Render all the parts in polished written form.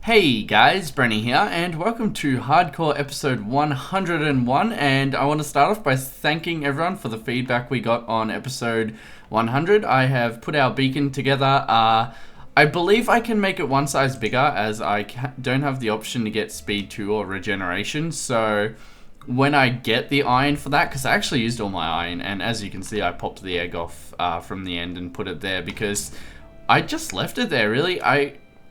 Hey guys, Brenny here, and welcome to Hardcore episode 101. And I want to start off by thanking everyone for the feedback we got on episode 100. I have put our beacon together. I believe I can make it one size bigger, as I don't have the option to get speed 2 or regeneration. So when I get the iron for that, because I actually used all my iron, and as you can see, I popped the egg off from the end and put it there because I just left it there. Really,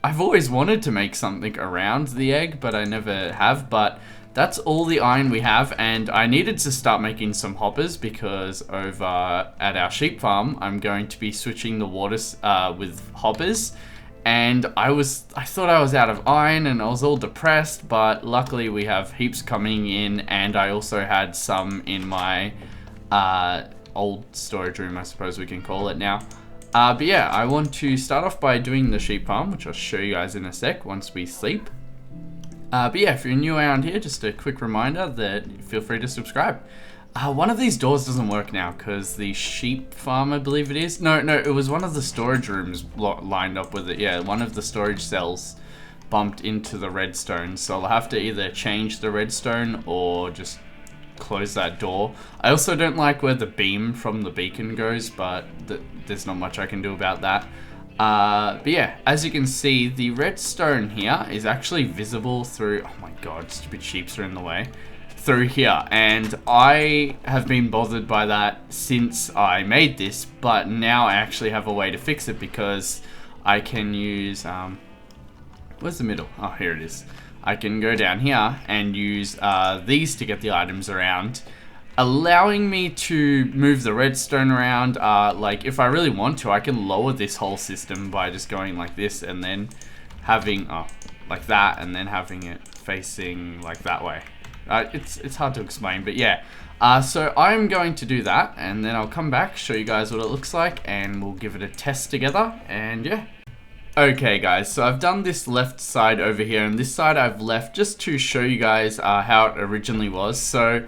I've always wanted to make something around the egg, but I never have. But that's all the iron we have, and I needed to start making some hoppers because over at our sheep farm, I'm going to be switching the waters with hoppers. And I thought I was out of iron and I was all depressed, but luckily we have heaps coming in, and I also had some in my old storage room, I suppose we can call it now. But yeah, I want to start off by doing the sheep farm, which I'll show you guys in a sec once we sleep. But yeah, if you're new around here, just a quick reminder that feel free to subscribe. One of these doors doesn't work now because the sheep farm, I believe it is. No, it was one of the storage rooms lined up with it. Yeah, one of the storage cells bumped into the redstone. So I'll have to either change the redstone or just close that door. I also don't like where the beam from the beacon goes, but there's not much I can do about that. But yeah, as you can see, the redstone here is actually visible through, oh my god, stupid sheeps are in the way, through here. And I have been bothered by that since I made this, but now I actually have a way to fix it because I can use, where's the middle? Oh, here it is. I can go down here and use these to get the items around, allowing me to move the redstone around. Like if I really want to, I can lower this whole system by just going like this and then having, like that, and then having it facing like that way. It's hard to explain, but yeah. So I'm going to do that, and then I'll come back, show you guys what it looks like, and we'll give it a test together, and yeah. Okay guys, so I've done this left side over here, and this side I've left just to show you guys how it originally was. So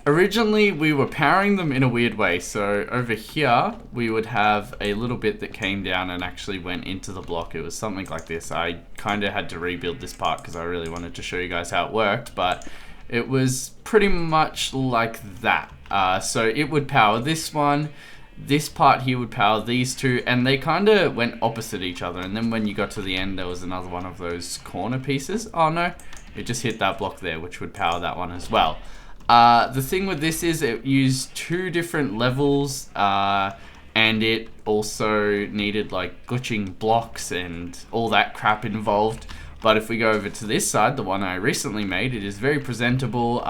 originally we were powering them in a weird way. So over here we would have a little bit that came down and actually went into the block. It was something like this. I kind of had to rebuild this part because I really wanted to show you guys how it worked, but it was pretty much like that. So it would power this one. This part here would power these two, and they kind of went opposite each other. And then when you got to the end, there was another one of those corner pieces. Oh no, it just hit that block there, which would power that one as well. The thing with this is it used two different levels, and it also needed like glitching blocks and all that crap involved. But if we go over to this side, the one I recently made, it is very presentable.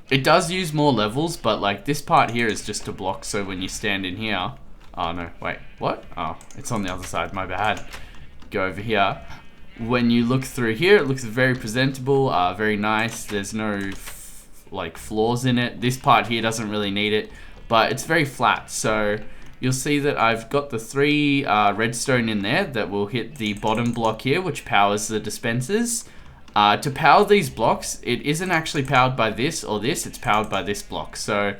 It does use more levels, but like this part here is just a block, so when you stand in here... Oh no, wait, what? Oh, it's on the other side, my bad. Go over here. When you look through here, it looks very presentable, very nice. There's no like flaws in it. This part here doesn't really need it, but it's very flat. So you'll see that I've got the 3 redstone in there that will hit the bottom block here, which powers the dispensers. To power these blocks, it isn't actually powered by this or this, it's powered by this block. So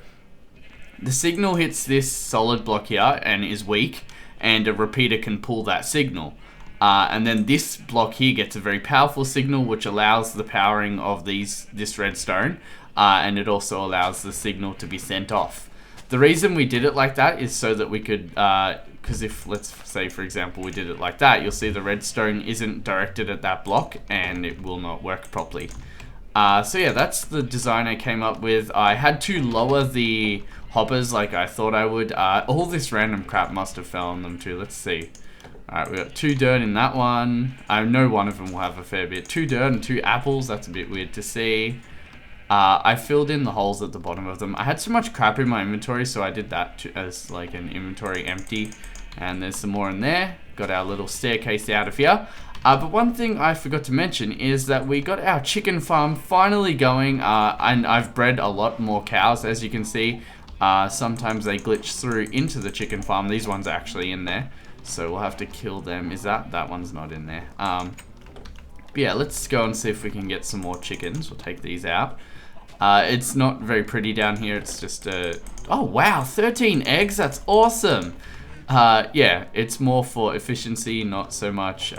the signal hits this solid block here and is weak, and a repeater can pull that signal. And then this block here gets a very powerful signal, which allows the powering of this redstone, and it also allows the signal to be sent off. The reason we did it like that is so that we could, because if, let's say for example, we did it like that, you'll see the redstone isn't directed at that block and it will not work properly. So yeah, that's the design I came up with. I had to lower the hoppers like I thought I would. All this random crap must have fell on them too. Let's see. Alright, we got 2 dirt in that one. I know one of them will have a fair bit. 2 dirt and 2 apples, that's a bit weird to see. I filled in the holes at the bottom of them. I had so much crap in my inventory, so I did that as like an inventory empty. And there's some more in there. Got our little staircase out of here. But one thing I forgot to mention is that we got our chicken farm finally going. And I've bred a lot more cows, as you can see. Sometimes they glitch through into the chicken farm. These ones are actually in there, so we'll have to kill them. Is that one's not in there. But yeah, let's go and see if we can get some more chickens. We'll take these out. It's not very pretty down here. It's just oh wow, 13 eggs, that's awesome. Yeah, it's more for efficiency, not so much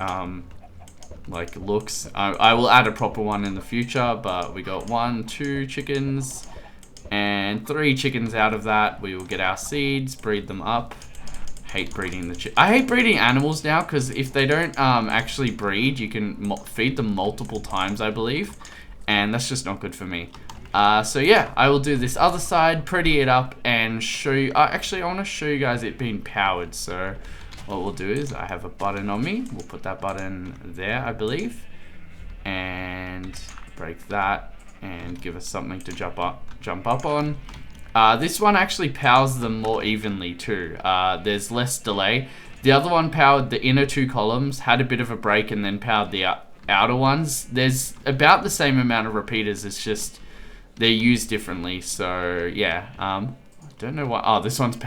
like looks. I will add a proper one in the future, but we got 1, 2 chickens and 3 chickens out of that. We will get our seeds, breed them up. Hate breeding I hate breeding animals now, because if they don't actually breed, you can feed them multiple times, I believe, and that's just not good for me. So yeah, I will do this other side, pretty it up, and show you. Actually, I want to show you guys it being powered. So what we'll do is I have a button on me. We'll put that button there, I believe, and break that and give us something to jump up on. This one actually powers them more evenly too. There's less delay. The other one powered the inner 2 columns, had a bit of a break, and then powered the outer ones. There's about the same amount of repeaters, it's just they're used differently. So yeah, I don't know why. Oh, this one's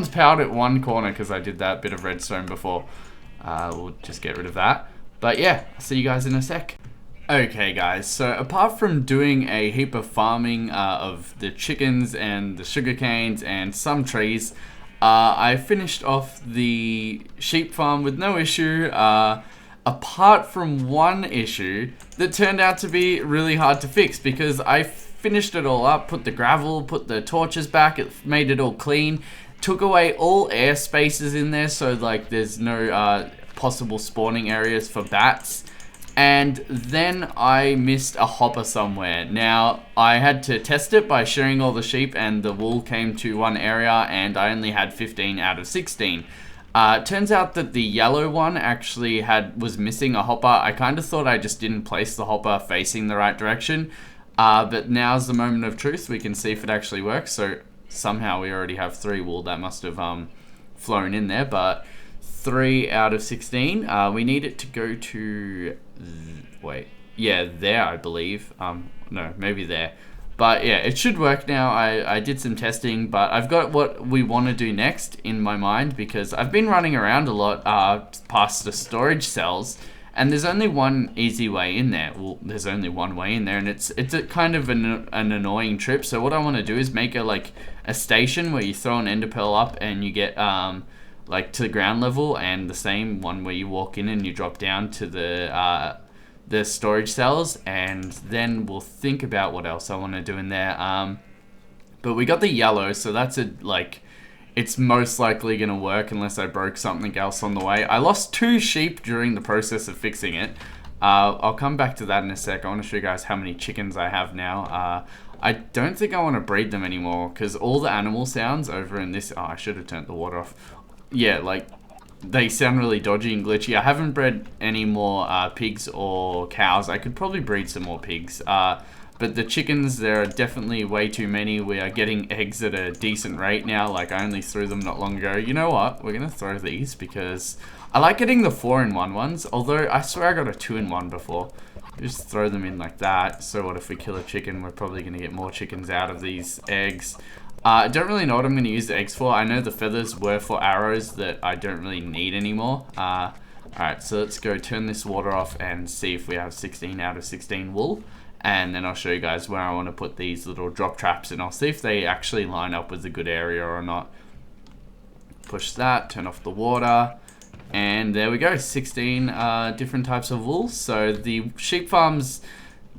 powered at one corner because I did that bit of redstone before. We'll just get rid of that. But yeah, I'll see you guys in a sec. Okay guys, so apart from doing a heap of farming of the chickens and the sugar canes and some trees, I finished off the sheep farm with no issue, apart from one issue that turned out to be really hard to fix, because I finished it all up, put the gravel, put the torches back, it made it all clean, took away all air spaces in there, so like there's no possible spawning areas for bats. And then I missed a hopper somewhere. Now, I had to test it by shearing all the sheep, and the wool came to one area, and I only had 15 out of 16. Turns out that the yellow one actually was missing a hopper. I kind of thought I just didn't place the hopper facing the right direction. But now's the moment of truth. We can see if it actually works. So somehow we already have 3 wool. That must have flown in there, but 3 out of 16. We need it to go to... there, I believe. No, maybe there. But yeah, it should work now. I did some testing, but I've got what we want to do next in my mind, because I've been running around a lot past the storage cells, and there's only one easy way in there. Well, there's only one way in there, and it's a kind of an annoying trip. So what I want to do is make a station where you throw an ender pearl up and you get like to the ground level, and the same one where you walk in and you drop down to the storage cells, and then we'll think about what else I want to do in there. But we got the yellow, so that's it's most likely gonna work unless I broke something else on the way. I lost 2 sheep during the process of fixing it. I'll come back to that in a sec. I want to show you guys how many chickens I have now. I don't think I want to breed them anymore, because all the animal sounds over in this... I should have turned the water off. Yeah, they sound really dodgy and glitchy. I haven't bred any more pigs or cows. I could probably breed some more pigs. But the chickens, there are definitely way too many. We are getting eggs at a decent rate now. I only threw them not long ago. You know what? We're going to throw these because I like getting the 4-in-1 ones. Although, I swear I got a 2-in-1 before. Just throw them in like that. So what if we kill a chicken? We're probably going to get more chickens out of these eggs. I don't really know what I'm going to use the eggs for. I know the feathers were for arrows that I don't really need anymore. Alright, so let's go turn this water off and see if we have 16 out of 16 wool. And then I'll show you guys where I want to put these little drop traps, and I'll see if they actually line up with a good area or not. Push that, turn off the water, and there we go, 16 different types of wool. So the sheep farm's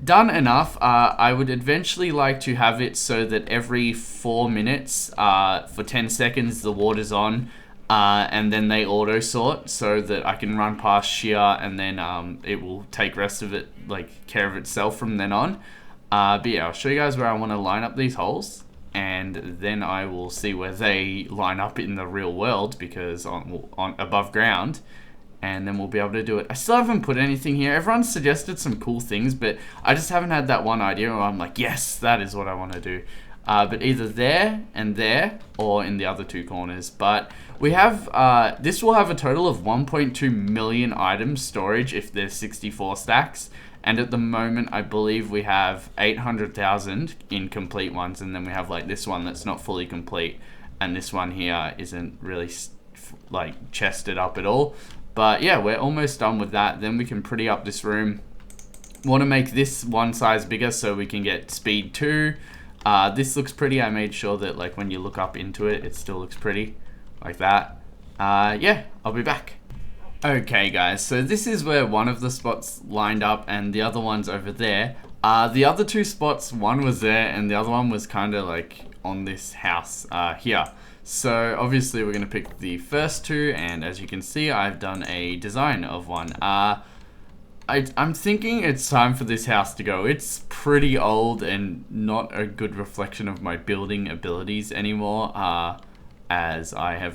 done enough. I would eventually like to have it so that every 4 minutes, for 10 seconds, the water's on, and then they auto sort, so that I can run past shear, and then it will take rest of it, care of itself from then on. But yeah, I'll show you guys where I want to line up these holes, and then I will see where they line up in the real world, because on above ground. And then we'll be able to do it. I still haven't put anything here. Everyone's suggested some cool things, but I just haven't had that one idea where I'm like, yes, that is what I want to do. But either there and there, or in the other 2 corners. But we have, this will have a total of 1.2 million items storage if there's 64 stacks. And at the moment, I believe we have 800,000 incomplete ones. And then we have this one that's not fully complete. And this one here isn't really chested up at all. But yeah, we're almost done with that. Then we can pretty up this room. Want to make this one size bigger so we can get speed 2. This looks pretty. I made sure that when you look up into it, it still looks pretty like that. Yeah, I'll be back. Okay guys, so this is where one of the spots lined up and the other one's over there. The other two spots, one was there and the other one was kind of like on this house here. So obviously we're going to pick the first two, and as you can see I've done a design of one. I'm thinking it's time for this house to go. It's pretty old and not a good reflection of my building abilities anymore, as I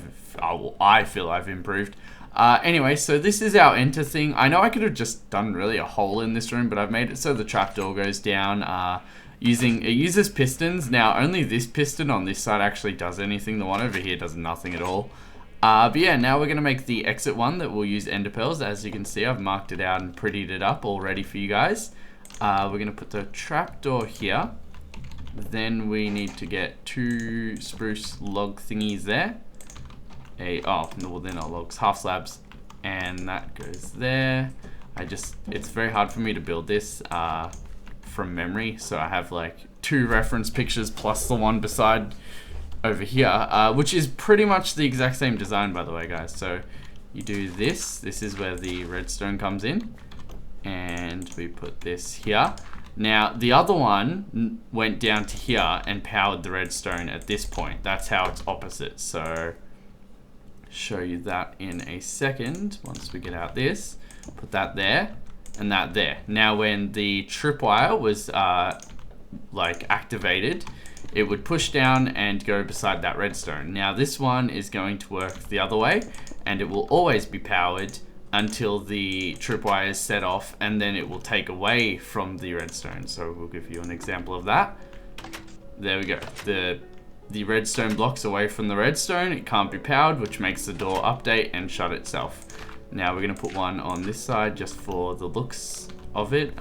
feel I've improved. Anyway, so this is our enter thing. I know I could have just done really a hole in this room, but I've made it so the trapdoor goes down. It uses pistons. Now, only this piston on this side actually does anything. The one over here does nothing at all. But yeah, now we're going to make the exit one that will use ender pearls. As you can see, I've marked it out and prettied it up all ready for you guys. We're going to put the trapdoor here. Then we need to get 2 spruce log thingies there. No, well, they're not logs, half slabs, and that goes there. It's very hard for me to build this from memory, so I have like 2 reference pictures plus the one beside over here, which is pretty much the exact same design, by the way, guys. So you do this is where the redstone comes in, and we put this here. Now the other one went down to here and powered the redstone at this point. That's how it's opposite. So show you that in a second. Once we get out this, put that there and that there. Now when the tripwire was like activated, it would push down and go beside that redstone. Now this one is going to work the other way, and it will always be powered until the tripwire is set off, and then it will take away from the redstone. So we'll give you an example of that. There we go. The redstone blocks away from the redstone. It can't be powered, which makes the door update and shut itself. Now we're going to put one on this side just for the looks of it,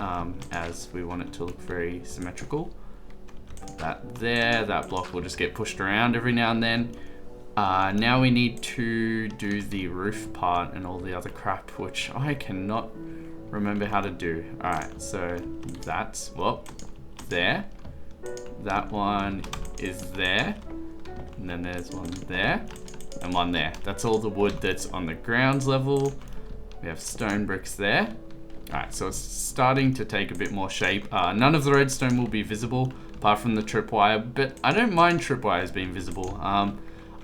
as we want it to look very symmetrical. That there, that block will just get pushed around every now and then. Now we need to do the roof part and all the other crap, which I cannot remember how to do. Alright, so that's, well, there. That one is there, and then there's one there and one there. That's all the wood that's on the ground level. We have stone bricks there. Alright, so it's starting to take a bit more shape. None of the redstone will be visible apart from the tripwire, but I don't mind tripwires being visible.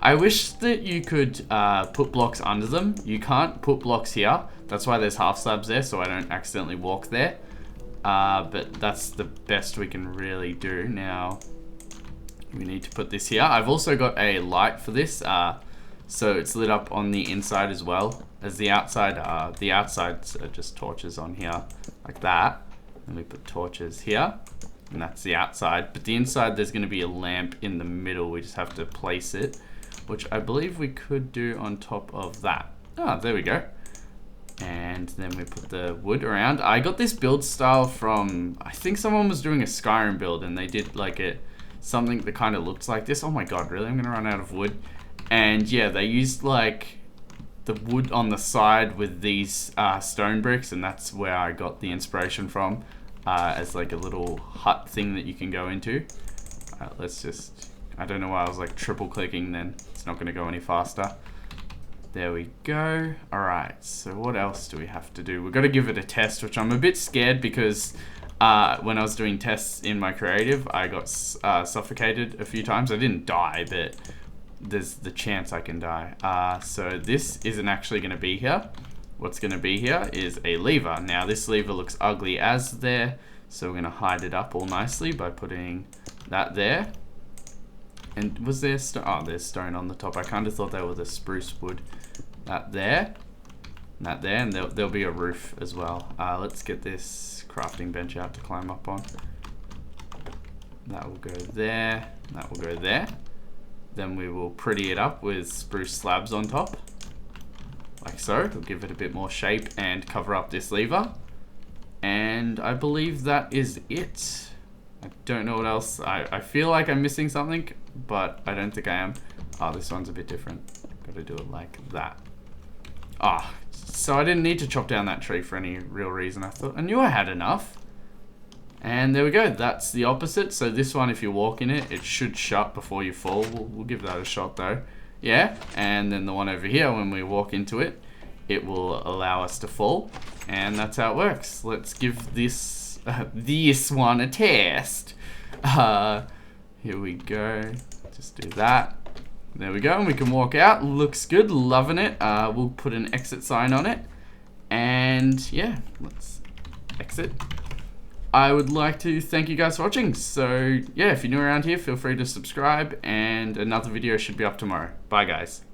I wish that you could put blocks under them. You can't put blocks here. That's why there's half slabs there, so I don't accidentally walk there. But that's the best we can really do. Now we need to put this here. I've also got a light for this, so it's lit up on the inside as well as the outside. The outsides are just torches on here like that, and we put torches here, and that's the outside. But the inside, there's going to be a lamp in the middle. We just have to place it, which I believe we could do on top of that. There we go. And then we put the wood around. I got this build style from, I think someone was doing a Skyrim build, and they did like something that kind of looked like this. Oh my god, really? I'm gonna run out of wood. And yeah, they used like the wood on the side with these stone bricks, and that's where I got the inspiration from, as like a little hut thing that you can go into. Let's just, I don't know why I was like triple clicking then. It's not gonna go any faster. There we go. Alright, so what else do we have to do? We've got to give it a test, which I'm a bit scared because when I was doing tests in my creative, I got suffocated a few times. I didn't die, but there's the chance I can die. So this isn't actually going to be here. What's going to be here is a lever. Now this lever looks ugly as there, so we're going to hide it up all nicely by putting that there. And was there stone? Oh, there's stone on the top. I kind of thought they were the spruce wood. That there, that there, and there'll be a roof as well. Let's get this crafting bench out to climb up on. That will go there. That will go there. Then we will pretty it up with spruce slabs on top, like so. We'll give it a bit more shape and cover up this lever. And I believe that is it. I don't know what else. I feel like I'm missing something, but I don't think I am. Oh, this one's a bit different. Got to do it like that. Ah, so I didn't need to chop down that tree for any real reason. I knew I had enough. And there we go. That's the opposite. So this one, if you walk in it, it should shut before you fall. We'll give that a shot though. Yeah. And then the one over here, when we walk into it, it will allow us to fall, and that's how it works. Let's give this this one a test. Here we go. Just do that. There we go, and we can walk out. Looks good, loving it. We'll put an exit sign on it, and yeah, let's exit. I would like to thank you guys for watching. So yeah, if you're new around here, feel free to subscribe, and another video should be up tomorrow. Bye guys.